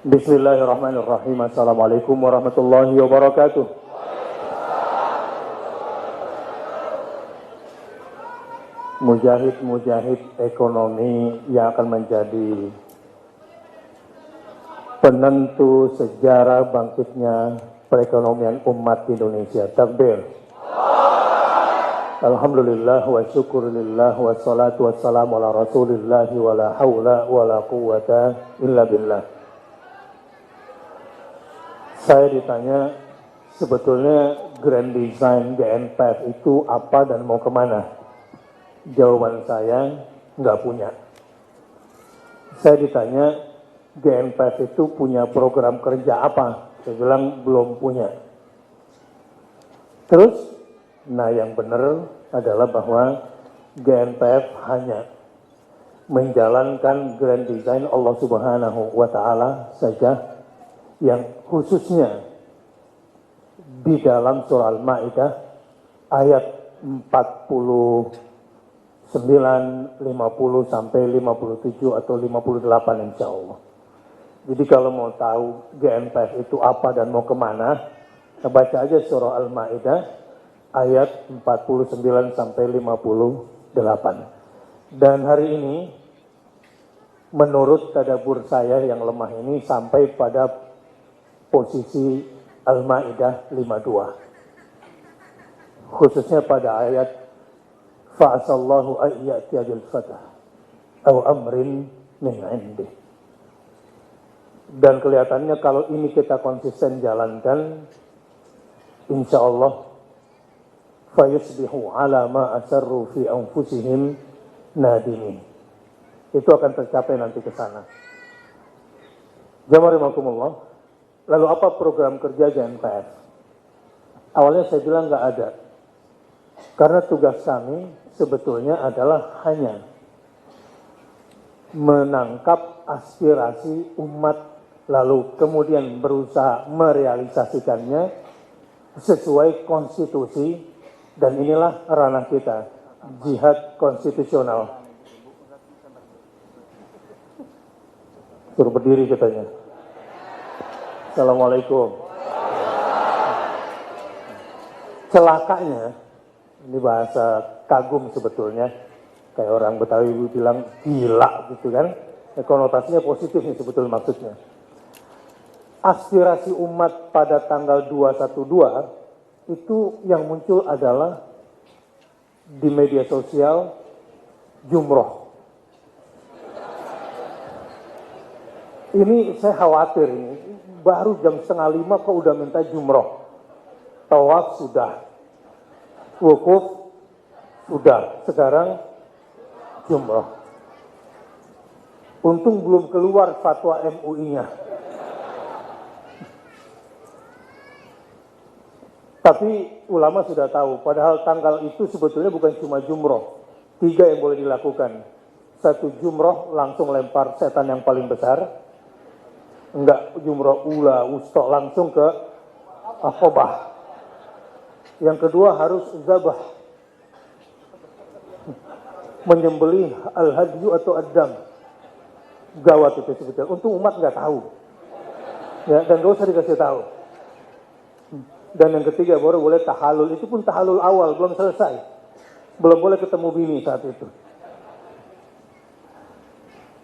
Bismillahirrahmanirrahim. Assalamualaikum warahmatullahi wabarakatuh. Mujahid-mujahid ekonomi yang akan menjadi penentu sejarah bangkitnya perekonomian umat Indonesia. Takbir. Alhamdulillah wa syukurillah wa salatu wassalamu ala rasulillah wa la hawla wa la quwata illa billah. Saya ditanya sebetulnya Grand Design GNPF itu apa dan mau kemana? Jawaban saya nggak punya. Saya ditanya GNPF itu punya program kerja apa? Saya bilang belum punya. Terus nah, yang benar adalah bahwa GNPF hanya menjalankan Grand Design Allah Subhanahu wa Ta'ala saja, yang khususnya di dalam surah Al-Maidah ayat 49, 50 sampai 57 atau 58 insya Allah. Jadi kalau mau tahu GNPF itu apa dan mau kemana, baca aja surah Al-Maidah ayat 49 sampai 58. Dan hari ini menurut tadabbur saya yang lemah ini sampai pada posisi Al-Maidah 52. Khususnya pada ayat fa'asallahu ayyatiya bil fatah aw amrin min indih. Dan kelihatannya kalau ini kita konsisten jalankan, insya Allah fayusbihu ala ma asarru fi anfusihim nadimin. Itu akan tercapai nanti ke sana. Jamaah rahimakumullah. Lalu apa program kerja GNPF? Awalnya saya bilang nggak ada. Karena tugas kami sebetulnya adalah hanya menangkap aspirasi umat, lalu kemudian berusaha merealisasikannya sesuai konstitusi. Dan inilah ranah kita, jihad konstitusional. Suruh berdiri katanya. Assalamualaikum. Celakanya, ini bahasa kagum sebetulnya. Kayak orang Betawi bilang gila gitu kan. Konotasinya positif nih sebetulnya maksudnya. Aspirasi umat pada tanggal 212 itu yang muncul adalah di media sosial jumroh. Ini saya khawatir ini, baru jam 4:30 kok udah minta jumroh. Tawaf sudah, wukuf sudah, sekarang jumroh. Untung belum keluar fatwa MUI-nya. Tapi ulama sudah tahu, padahal tanggal itu sebetulnya bukan cuma jumroh. 3 yang boleh dilakukan. 1 jumroh langsung lempar setan yang paling besar. Enggak jumroh ula, wusta langsung ke Aqabah. Yang kedua harus zabah. Menyembelih al-hadyu atau ad-dam. Gawat itu sebetulnya. Untung umat nggak tahu. Ya, dan gak usah dikasih tahu. Dan yang ketiga baru boleh tahalul, itu pun tahalul awal, belum selesai. Belum boleh ketemu bini saat itu.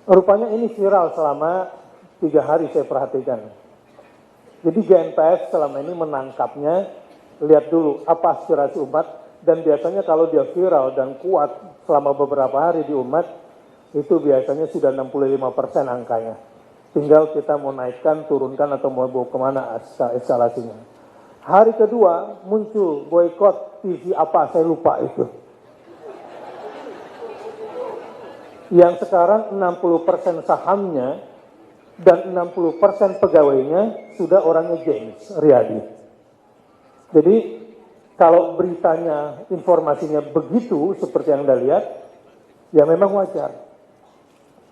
Rupanya ini viral selama 3 hari saya perhatikan. Jadi GNPF selama ini menangkapnya, lihat dulu apa aspirasi umat, dan biasanya kalau dia viral dan kuat selama beberapa hari di umat, itu biasanya sudah 65% angkanya. Tinggal kita mau naikkan, turunkan, atau mau bawa kemana eskalasinya. Hari kedua muncul boykot TV apa, saya lupa itu. Yang sekarang 60% sahamnya dan 60% pegawainya sudah orangnya James Riyadi. Jadi kalau beritanya, informasinya begitu seperti yang Anda lihat, ya memang wajar.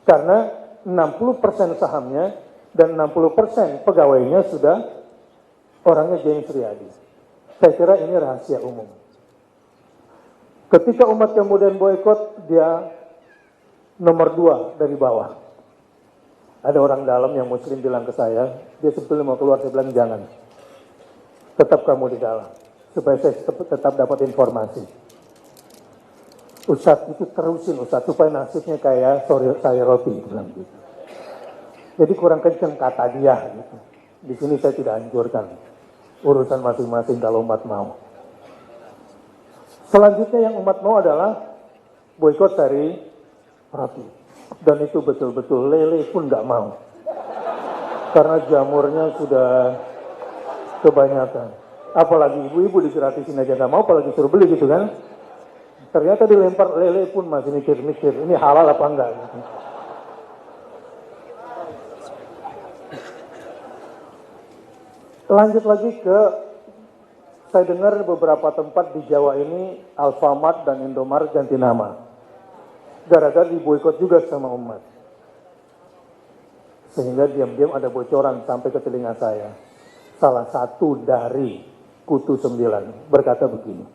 Karena 60% sahamnya dan 60% pegawainya sudah orangnya James Riyadi. Saya kira ini rahasia umum. Ketika umat kemudian boykot, dia nomor 2 dari bawah. Ada orang dalam yang muslim bilang ke saya, dia sebetulnya mau keluar, saya bilang jangan. Tetap kamu di dalam, supaya saya tetap dapat informasi. Ustadz itu terusin Ustadz, supaya nasibnya kayak saya roti, bilang gitu. Jadi kurang kenceng kata dia gitu. Di sini saya tidak anjurkan. Urusan masing-masing kalau umat mau. Selanjutnya yang umat mau adalah boikot dari roti. Dan itu betul-betul lele pun nggak mau. Karena jamurnya sudah kebanyakan. Apalagi ibu-ibu digratisin aja nggak mau, apalagi suruh beli gitu kan. Ternyata dilempar lele pun masih mikir-mikir, ini halal apa enggak gitu. Lanjut lagi ke, saya dengar beberapa tempat di Jawa ini Alfamart dan Indomaret ganti nama. Gara-gara diboikot juga sama umat. Sehingga diam-diam ada bocoran sampai ke telinga saya. Salah satu dari Kutu 9 berkata begini.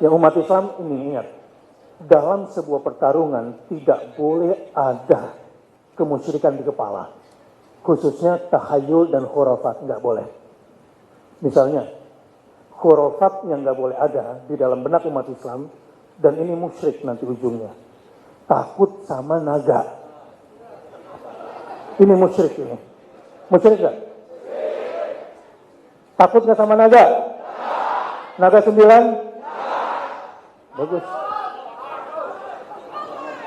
Yang umat Islam ini ingat, dalam sebuah pertarungan tidak boleh ada kemusyrikan di kepala. Khususnya tahayul dan khurafat, nggak boleh. Misalnya, khurafat yang nggak boleh ada di dalam benak umat Islam, dan ini musyrik nanti ujungnya. Takut sama naga. Ini musyrik ini. Musyrik nggak? Takut nggak sama naga? Naga 9? Bagus.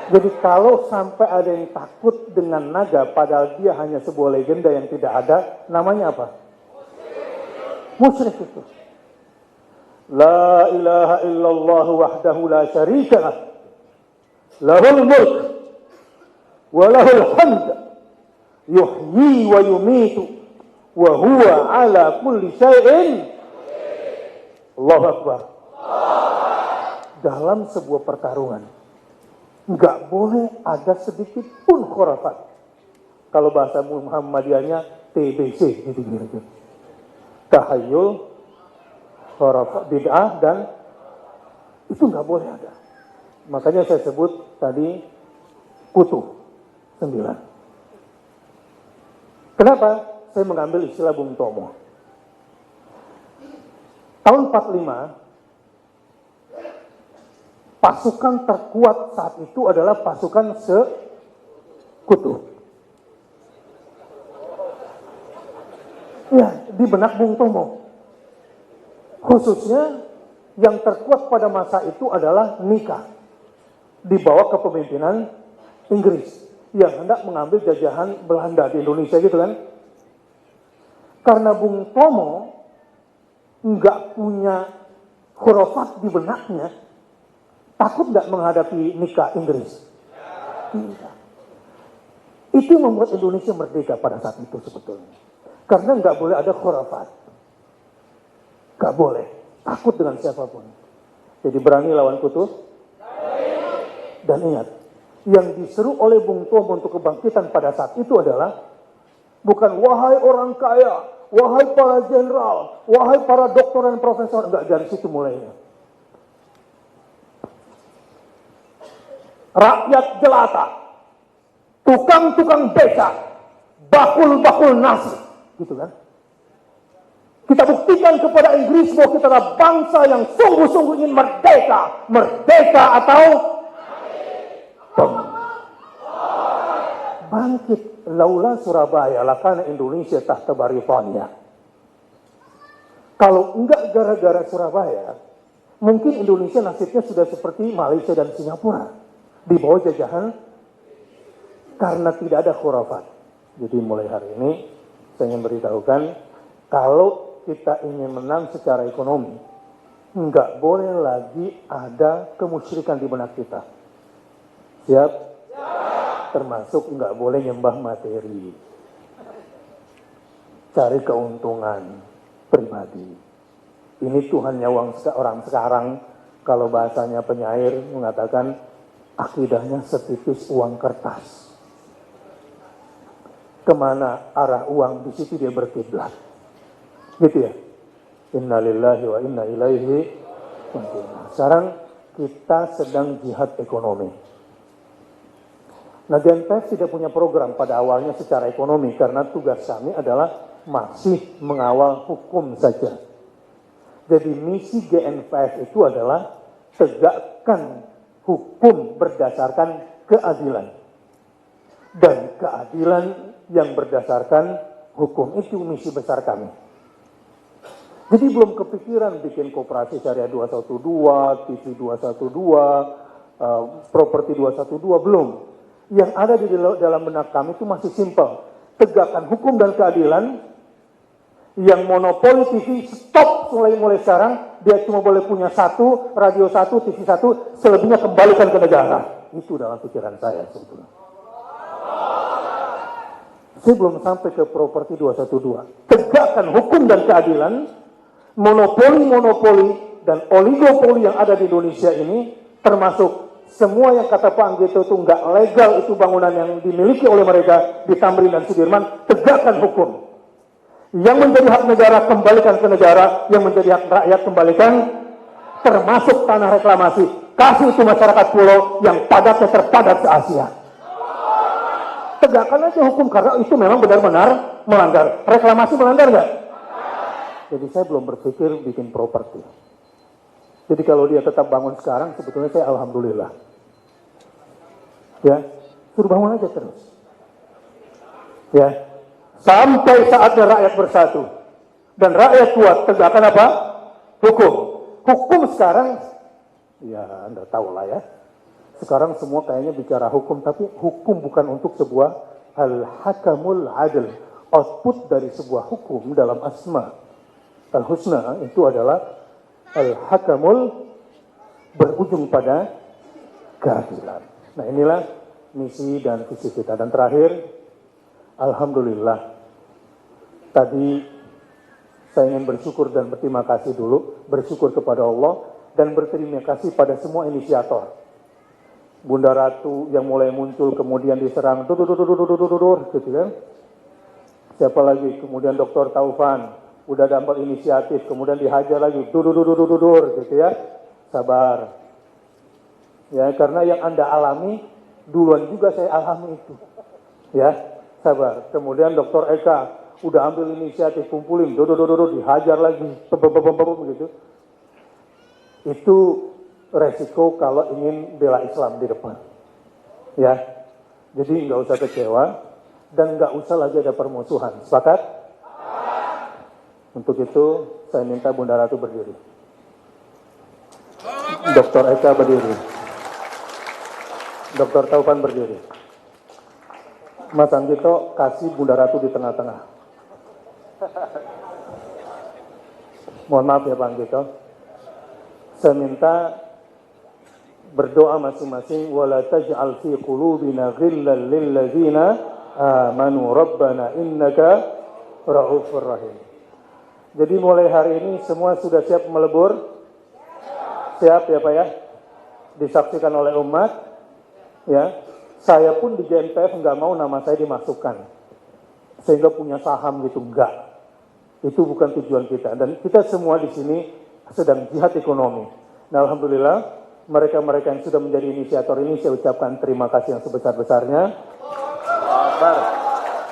Jadi kalau sampai ada yang takut dengan naga, padahal dia hanya sebuah legenda yang tidak ada, namanya apa? Musyrik itu. La ilaha illallah wahdahu la syarika lah. Lahul mulk wa lahul hamd. Yuhyi wa yumitu wa huwa ala kulli syai'in. Allahu Akbar. Dalam sebuah pertarungan nggak boleh ada sedikit pun khurafat. Kalau bahasa Muhammadiyahnya TBC gitu. Tahayul, khurafat, bid'ah, dan itu nggak boleh ada. Makanya saya sebut tadi Kutu 9. Kenapa saya mengambil istilah Bung Tomo? Tahun 45 pasukan terkuat saat itu adalah pasukan Sekutu. Ya, di benak Bung Tomo. Khususnya yang terkuat pada masa itu adalah Nika. Di bawah kepemimpinan Inggris. Yang hendak mengambil jajahan Belanda di Indonesia gitu kan. Karena Bung Tomo nggak punya khurafat di benaknya, takut nggak menghadapi Nika Inggris? Tidak. Itu yang membuat Indonesia merdeka pada saat itu sebetulnya. Karena nggak boleh ada khurafat. Nggak boleh. Takut dengan siapapun. Jadi berani lawan Kutu. Dan ingat, yang diseru oleh Bung Tomo untuk kebangkitan pada saat itu adalah bukan wahai orang kaya, wahai para jenderal, wahai para doktor dan profesor. Nggak, dari situ mulainya. Rakyat jelata, tukang-tukang beca, bakul-bakul nasi, gitu kan? Kita buktikan kepada Inggris bahwa kita adalah bangsa yang sungguh-sungguh ingin merdeka. Merdeka atau bangkit. Laula Surabaya, lakana Indonesia tahta Baritannya. Kalau enggak gara-gara Surabaya, mungkin Indonesia nasibnya sudah seperti Malaysia dan Singapura. Di bawah jajahan karena tidak ada khurafat. Jadi mulai hari ini saya ingin beritahukan, kalau kita ingin menang secara ekonomi, nggak boleh lagi ada kemusyrikan di benak kita. Siap? Termasuk nggak boleh nyembah materi, cari keuntungan pribadi. Ini Tuhannya orang sekarang, kalau bahasanya penyair mengatakan, akidahnya setipis uang kertas. Kemana arah uang, di situ dia berkiblat. Gitu ya. Innalillahi wa inna ilaihi raji'un. Sekarang kita sedang jihad ekonomi. Nah, GNPF tidak punya program pada awalnya secara ekonomi karena tugas kami adalah masih mengawal hukum saja. Jadi misi GNPF itu adalah tegakkan hukum berdasarkan keadilan. Dan keadilan yang berdasarkan hukum itu misi besar kami. Jadi belum kepikiran bikin koperasi syariah 212, TV 212, properti 212, belum. Yang ada di dalam benak kami itu masih simpel. Tegakkan hukum dan keadilan. Yang monopoli TV stop mulai sekarang. Dia cuma boleh punya satu, radio satu, TV satu. Selebihnya kembalikan ke negara. Itu dalam pikiran saya sebetulnya. Saya belum sampai ke properti 212. Tegakkan hukum dan keadilan. Monopoli-monopoli dan oligopoli yang ada di Indonesia ini. Termasuk semua yang kata Pak Anggito itu nggak legal, itu bangunan yang dimiliki oleh mereka di Tamrin dan Sudirman, tegakkan hukum. Yang menjadi hak negara kembalikan ke negara, yang menjadi hak rakyat kembalikan, termasuk tanah reklamasi. Kasih itu masyarakat pulau yang padatnya terpadat se Asia. Tegakkan aja hukum karena itu memang benar-benar melanggar. Reklamasi melanggar nggak? Jadi saya belum berpikir bikin properti. Jadi kalau dia tetap bangun sekarang, sebetulnya saya alhamdulillah. Ya, suruh bangun aja terus. Ya, sampai saatnya rakyat bersatu. Dan rakyat kuat, tegakkan apa? Hukum. Hukum sekarang, ya Anda tahu lah ya. Sekarang semua kayaknya bicara hukum, tapi hukum bukan untuk sebuah al-hakamul adil. Output dari sebuah hukum dalam asma al-husna itu adalah al-hakamul berujung pada keadilan. Nah inilah misi dan visi kita. Dan terakhir, alhamdulillah, tadi saya ingin bersyukur dan berterima kasih dulu, bersyukur kepada Allah dan berterima kasih pada semua inisiator. Bunda Ratu yang mulai muncul kemudian diserang, gitu kan? Siapa lagi? Kemudian Dr. Taufan, udah dapat inisiatif, kemudian dihajar lagi, gitu ya, sabar. Ya, karena yang Anda alami, duluan juga saya alami itu. Ya, sabar. Kemudian Dr. Eka, udah ambil inisiatif, kumpulin, dihajar lagi, gitu. Itu resiko kalau ingin bela Islam di depan. Ya, jadi nggak usah kecewa, dan nggak usah lagi ada permusuhan. Sepakat? Untuk itu, saya minta Bunda Ratu berdiri. Dr. Eka berdiri. Dr. Taufan berdiri. Mas Anggito kasih Bunda Ratu di tengah-tengah. Mohon maaf ya Pak Anggito. Saya minta berdoa masing-masing. Wala taj'al fi qulubina ghillan lil ladzina amanu rabbana innaka ra'ufur rahim. Jadi mulai hari ini semua sudah siap melebur? Siap ya Pak ya? Disaksikan oleh umat. Ya, saya pun di GNPF nggak mau nama saya dimasukkan. Sehingga punya saham gitu, enggak. Itu bukan tujuan kita. Dan kita semua di sini sedang jihad ekonomi. Nah, alhamdulillah, mereka-mereka yang sudah menjadi inisiator ini saya ucapkan terima kasih yang sebesar-besarnya.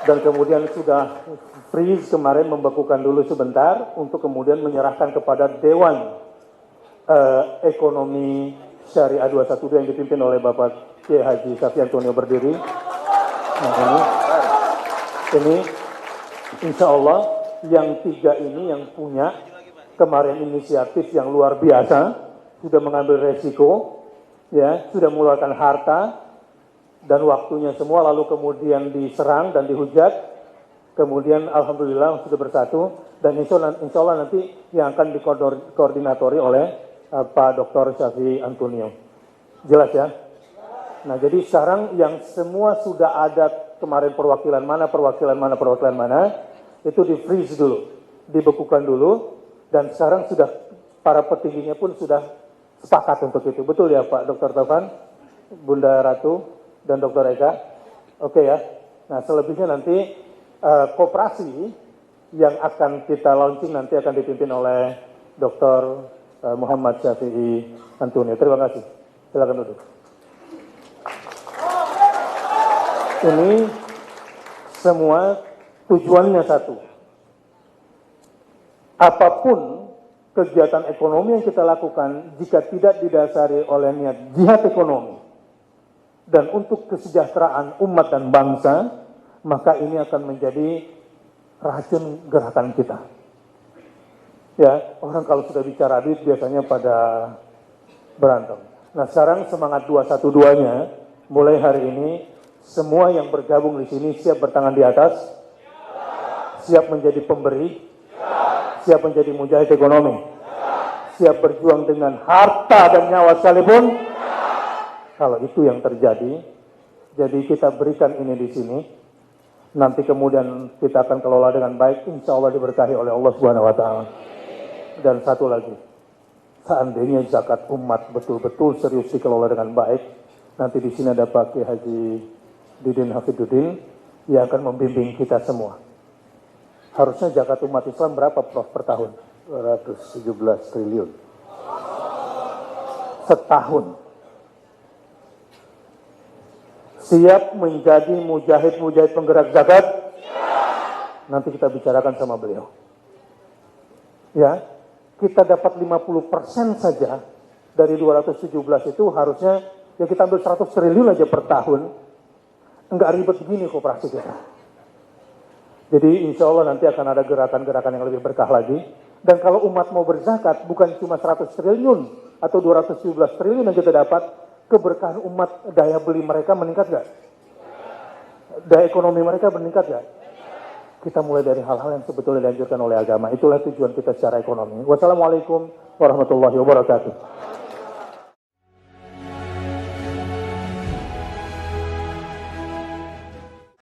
Dan kemudian sudah freeze kemarin, membekukan dulu sebentar untuk kemudian menyerahkan kepada Dewan Ekonomi Syariah 212 yang dipimpin oleh Bapak Kiai Haji Safi Antonio berdiri. Nah ini insya Allah yang tiga ini yang punya kemarin inisiatif yang luar biasa, sudah mengambil resiko, ya, sudah mengeluarkan harta dan waktunya semua, lalu kemudian diserang dan dihujat, kemudian alhamdulillah sudah bersatu, dan insya Allah nanti yang akan dikoordinatori oleh Pak Dr. Safi Antonio. Jelas ya? Nah jadi sekarang yang semua sudah ada kemarin perwakilan mana, itu di freeze dulu, dibekukan dulu, dan sekarang sudah para petingginya pun sudah sepakat untuk itu. Betul ya Pak Dr. Taufan, Bunda Ratu, dan Dr. Eka? Oke ya. Nah selebihnya nanti koperasi yang akan kita launching nanti akan dipimpin oleh Dr. Muhammad Syafi'i Antonio. Terima kasih. Silakan duduk. Ini semua tujuannya satu. Apapun kegiatan ekonomi yang kita lakukan, jika tidak didasari oleh niat jihad ekonomi dan untuk kesejahteraan umat dan bangsa, maka ini akan menjadi racun gerakan kita. Ya, orang kalau sudah bicara duit biasanya pada berantem. Nah, sekarang semangat 212-nya, mulai hari ini semua yang bergabung di sini siap bertangan di atas, siap menjadi pemberi, siap menjadi mujahid ekonomi, siap berjuang dengan harta dan nyawa sekalipun. Kalau itu yang terjadi, jadi kita berikan ini di sini. Nanti kemudian kita akan kelola dengan baik, insya Allah diberkahi oleh Allah Subhanahu Wa Taala. Dan satu lagi, seandainya zakat umat betul-betul serius dikelola dengan baik, nanti di sini ada Pak Kiai Haji Didin Hafiduddin yang akan membimbing kita semua. Harusnya zakat umat Islam berapa, Prof, per tahun? 217 triliun. Setahun. Siap menjadi mujahid-mujahid penggerak zakat? Nanti kita bicarakan sama beliau. Ya, kita dapat 50% saja dari 217 itu harusnya ya kita ambil 100 triliun aja per tahun. Enggak ribet begini koperasi kita. Jadi insya Allah nanti akan ada gerakan-gerakan yang lebih berkah lagi. Dan kalau umat mau berzakat bukan cuma 100 triliun atau 217 triliun yang kita dapat, keberkahan umat, daya beli mereka meningkat gak? Daya ekonomi mereka meningkat gak? Kita mulai dari hal-hal yang sebetulnya dianjurkan oleh agama. Itulah tujuan kita secara ekonomi. Wassalamualaikum warahmatullahi wabarakatuh.